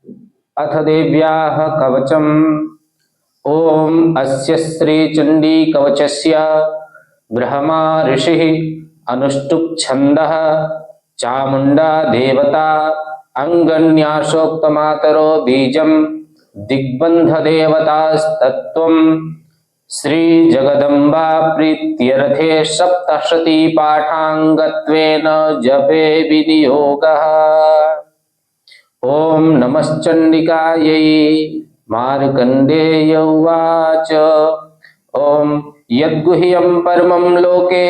अथ देव्याः कवचम्। ओम अस्य श्री चंडी कवचस्य ब्रह्मा ऋषिः अनुष्टुप् छन्दः चामुंडा देवता अंगन्यासोक्तमातरो बीजं दिग्बंध देवतास्तत्त्वं श्री जगदम्बा प्रीत्यर्थे सप्तशती पाठांगत्वेन जपे विनियोगः। ओम नमश्चंडिकायै। मार्कंडेय उवाच। ओम यद्गुह्यं परमं लोके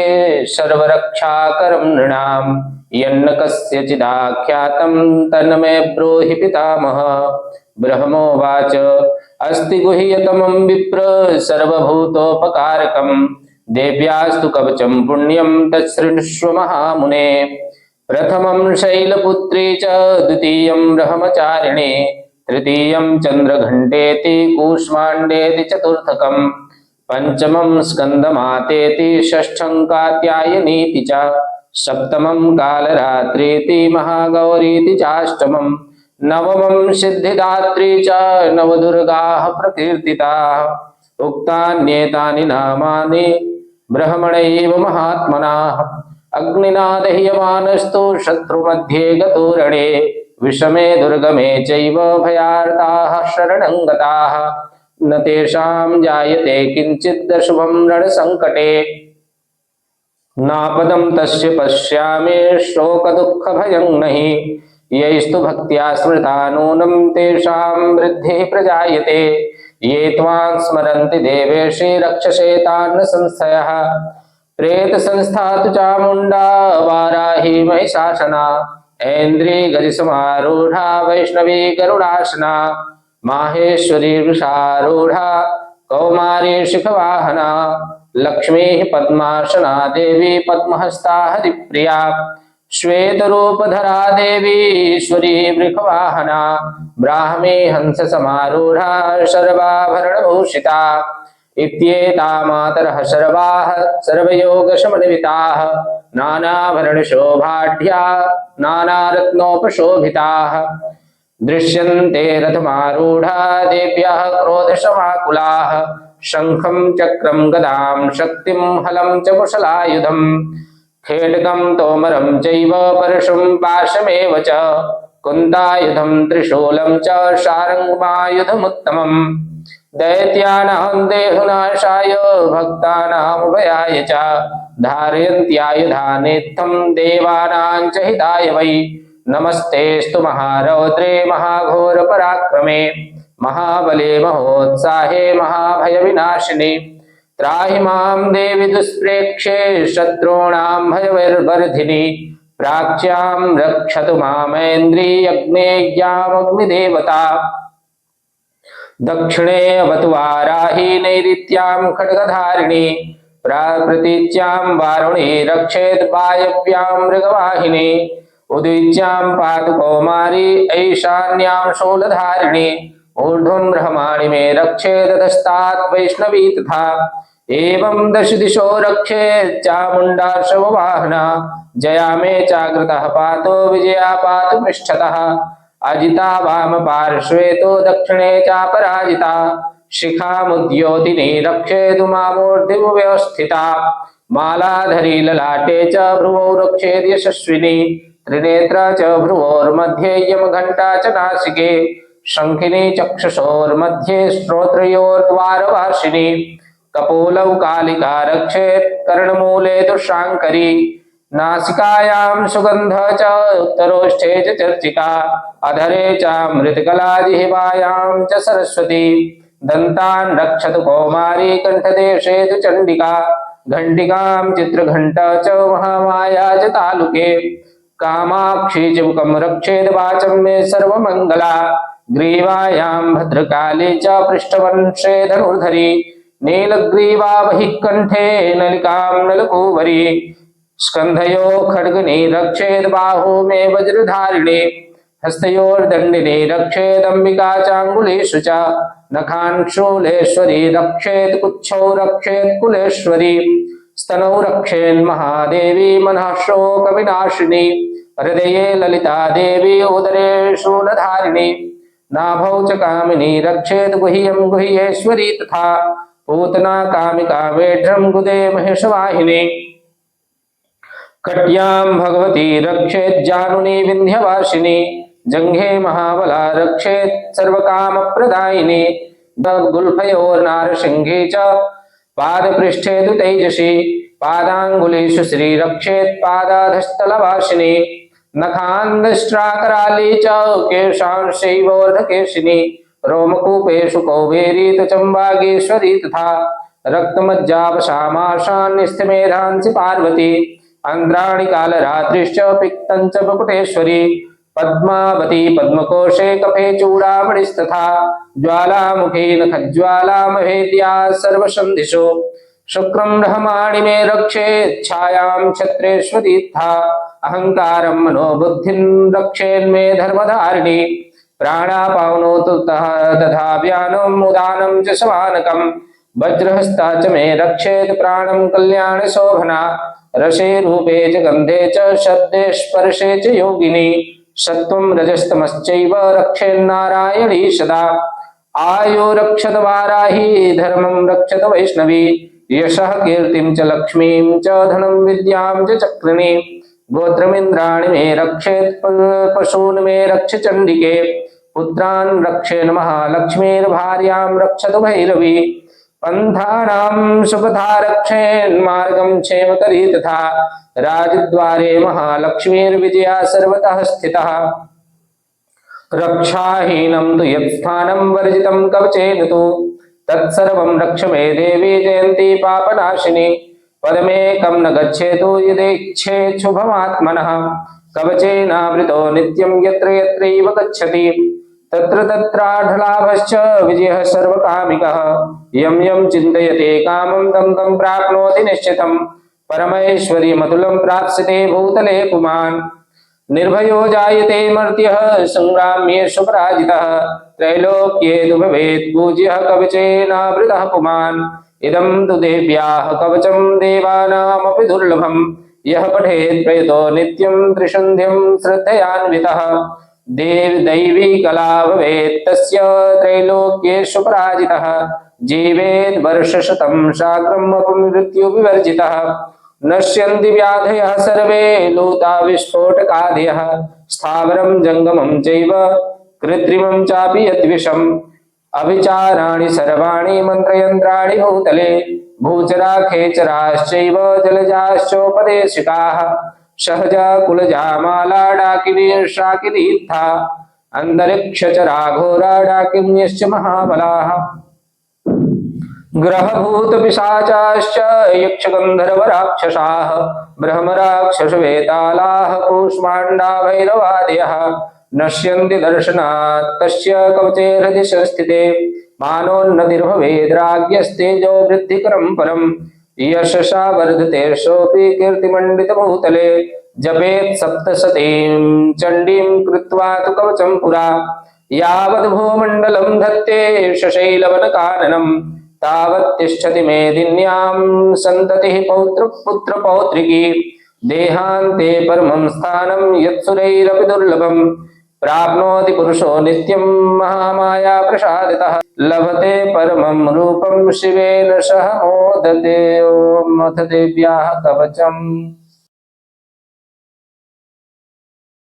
सर्वरक्षाकरं नृणां यन्न कस्यचिदाख्यातं तन्मे ब्रूहि पितामह। ब्रह्मोवाच। अस्ति गुह्यतमं विप्र सर्वभूतोपकारकं देव्यास्तु कवचं पुण्यं तच्छृणुष्व महामुने। प्रथमं शैलपुत्री च द्वितीयं ब्रह्मचारिणी तृतीयं चंद्रघंटेति कूष्मांडेति चतुर्थकं पंचमं स्कंदमातेति षष्ठं कात्यायनीति च सप्तमं कालरात्रीति महागौरीति चाष्टमं नवमं सिद्धिदात्री च नवदुर्गाः प्रकीर्तिताः। उक्तान्येतानि नामानि ब्रह्मणैव महात्मनाः। अग्निना दह्यमानस्तु शत्रुमध्ये गतो रणे विषमे दुर्गमे चैव भयार्ताः शरणं गताः न तेषां जायते किंचित् अशुभं रणसंकटे नापदं तस्य पश्यामि शोकदुःखभयं नहि यैस्तु भक्त्या स्मृता नूनं तेषां वृद्धिः प्रजायते ये त्वां स्मरन्ति देवेशे रक्षसे तान् संस्थयः प्रेत संस्था तु चामुंडा वाराही महिषासना ऐन्द्री गज समारूढ़ा वैष्णवी गरुड़ासना माहेश्वरी वृषारूढ़ा कौमारी शिखवाहना लक्ष्मी पद्मासना देवी पद्महस्ता हरिप्रिया श्वेतरूपधरा देवी ईश्वरी वृषवाहना ब्राह्मी हंस समारूढ़ा सर्वाभरणभूषिता इत्येता मातरः सर्वाः सर्वयोगशमन्विताः नानाभरणशोभाढ्या नानारत्नोपशोभिताः दृश्यन्ते रथमारूढा देव्यः क्रोधशमाकुलाः शङ्खं चक्रं गदां शक्तिं हलं च कुशलायुधं खेड्गं तोमरं चैव परशुं पाशमेव च कुन्तायुधं त्रिशूलं च शारङ्गमायुधमुत्तमम् दैत्यानां देहुनाशाय भक्तानामुभयाय च धारयन्त्यायुधानेत्थं देवानां च हिताय वै। नमस्तेस्तु महारौद्रे महाघोरपराक्रमे महाबले महोत्साहे महाभयविनाशिने त्राहि मां देवि दुष्प्रेक्षे शत्रूणां भयवर्धिनि प्राच्यां रक्षतु मामैन्द्री अग्नेय्यामग्निदेवता दक्षिणे अवतु वाराही नैऋत्यां खड्गधारिणी प्रतीच्यां वारुणी रक्षेत् वायव्यां मृगवाहिनी उदीच्यां पातु कौमारी ऐशान्यां शूलधारिणी ऊर्ध्वं ब्रह्माणि मे रक्षेदधस्तात् वैष्णवी तथा एवं दश दिशो रक्षेत् चामुण्डा शववाहना जया मे चाग्रतः पातो विजया पातु पृष्ठतः अजिता वाम पार्श्वे तो दक्षिणे चापराजिता शिखामुद्योतिनी रक्षेतु मामूर्ध्नि व्यवस्थिता मालाधरी ललाटे च भ्रुवौ रक्षेत् यशस्विनी त्रिनेत्रा च भ्रुवोर्मध्ये यमघण्टा च नासिके शंखिनी चक्षुषोर्मध्ये श्रोत्रयोर्द्वारवासिनी कपोलौ कालिका रक्षेत् कर्णमूले दुःशाङ्करी नासिकायां सुगंध च उत्तरोष्ठे च चर्चिका अधरे च मृतकला जिह्वायां च सरस्वती दन्तान् रक्षतु कौमारी कंठदेशे तु चंडिका घंटिकां चित्रघंटा च महामाया च तालुके कामाक्षी च मुखं रक्षेत् वाचं मे सर्वमंगला ग्रीवायां भद्रकाली च पृष्ठवंशे धनुर्धरी नीलग्रीवा बहिः कंठे नलिकां नलकूवरी स्कंधयो खड्गनी रक्षेद बाहु मे वज्रधारिणी हस्तयोर्दंडिनी रक्षेदंबिका चांगुलेषु च नखान् शूलेश्वरी रक्षेत् कुच्छौ रक्षेत् कुलेश्वरी स्तनौ रक्षेन्महादेवी मनः शोकविनाशिनी हृदये ललिता देवी उदरे शूलधारिणी नाभौ च कामिनी रक्षेत गुह्यं गुह्येश्वरी तथा पूतना कामिका वेढ्रं गुदे महेशवाहिनी कट्यां भगवती रक्षेत जानुनी विंध्यवासिनी जंघे महाबला रक्षेत सर्वकामप्रदायिनी गुल्फयोर्नारसिंहे च पादपृष्ठे तु तेजसी पादांगुलीषु श्रीरक्षेत पादाधस्थलवासिनी नखान्दष्ट्राकराली च केशांशैवोर्धकेशिनी रोमकूपेषु कौबेरी तु चम्बागेश्वरी तथा रक्तमज्जापशामाशान्निस्थिमेधांसि पार्वती आंद्राणि कालरात्रिश्च पित्तं च मुकुटेश्वरी पद्मावती पद्मकोशे कफे चूड़ामणिस्तथा ज्वालामुखी नखज्वालामभेद्या सर्वसन्धिषु शुक्रं रहमाणि मे रक्षेत् छायां क्षत्रेश्वरी तथा अहंकारं मनोबुद्धिं रक्षेन्मे धर्मधारिणी प्राणापावनोतु तथा व्यानं उदानं च शवानकं वज्रहस्ता च मे रक्षेत् प्राणं कल्याणशोभना रसे रूपे च गंधे च शब्दे स्पर्शे च योगिनी सत्वं रजस्तमश्चैव रक्षेन्नारायणी सदा आयो रक्षत वाराही धर्मं रक्षत वैष्णवी यशः कीर्तिं च लक्ष्मीं च धनं विद्यां च चक्रिणी गोत्रमिन्द्राणि मे रक्षेत् पशून् मे रक्ष चण्डिके पुत्रान् रक्षेन् महालक्ष्मीर्भार्यां रक्षतु भैरवी पंथानां सुपथा रक्षेन्मार्गं क्षेमकरी तथा राजद्वारे महालक्ष्मीर्विजया सर्वतः स्थितः रक्षाहीनं तु यत्स्थानं वर्जितं कवचेन तु तत्सर्वं रक्ष मे देवी जयन्ती पापनाशिनी पदमेकं न गच्छेतु यदेच्छेत् शुभमात्मनः कवचेनावृतो नित्यं यत्र यत्रैव गच्छति तत्र तत्राढलाभश्च विजयः सर्वकामिकः यं यं चिन्तयते कामं तं तं प्राप्नोति निश्चितं परमैश्वर्यमतुलं प्राप्स्यते भूतले पुमान् निर्भयो जायते मर्त्यः संग्राम्येषु पराजितः त्रैलोक्ये तु भवेत् पूज्यः कवचेनावृतः पुमान् इदं तु देव्याः कवचं देवानामपि दुर्लभं यः पठेत् प्रयतो नित्यं त्रिसन्ध्यं श्रद्धयान्वितः दैवी कला भवेत् तस्य त्रैलोक्येषु पराजितः जीवेत् वर्षशतं साग्रम् अपमृत्युविवर्जितः नश्यन्ति व्याधयः सर्वे लूता विस्फोटकादयः स्थावरं जङ्गमं चैव कृत्रिमं चापि यद्विषम् अविचाराणि सर्वाणि मन्त्रयन्त्राणि भूतले भूचरा खेचराश्चैव जलजाश्चोपदेशिकाः सहजा कुलजा माला डाकिनीर्षाकिनीत्था अन्तरिक्षचरा घोरा डाकिन्यश्च महाबलाः ग्रहभूतपिशाचाश्च यक्षगन्धर्वराक्षसाः ब्रह्मराक्षसवेतालाः कूष्माण्डा भैरवादयः नश्यन्ति दर्शनात् तस्य कवचे हृदि संस्थिते मानोन्नतिर्भवेद्राज्ञस्तेजो वृद्धिकरं परम् यशसा वर्धते सोऽपि कीर्तिमण्डितभूतले जपेत् सप्तशतीं चण्डीं कृत्वा तु कवचं पुरा यावद्भूमण्डलं धत्ते शशैलवनकाननं तावत् तिष्ठति मेदिन्यां सन्ततिः पुत्रपौत्रिकी देहान्ते परमं स्थानं यत्सुरैरपि दुर्लभं प्राप्नोति पुरुषो नित्यं महामाया प्रसादितः लभते परमं रूपं शिवेन सह मोदते। ओम अथ देव्याः कवचम्।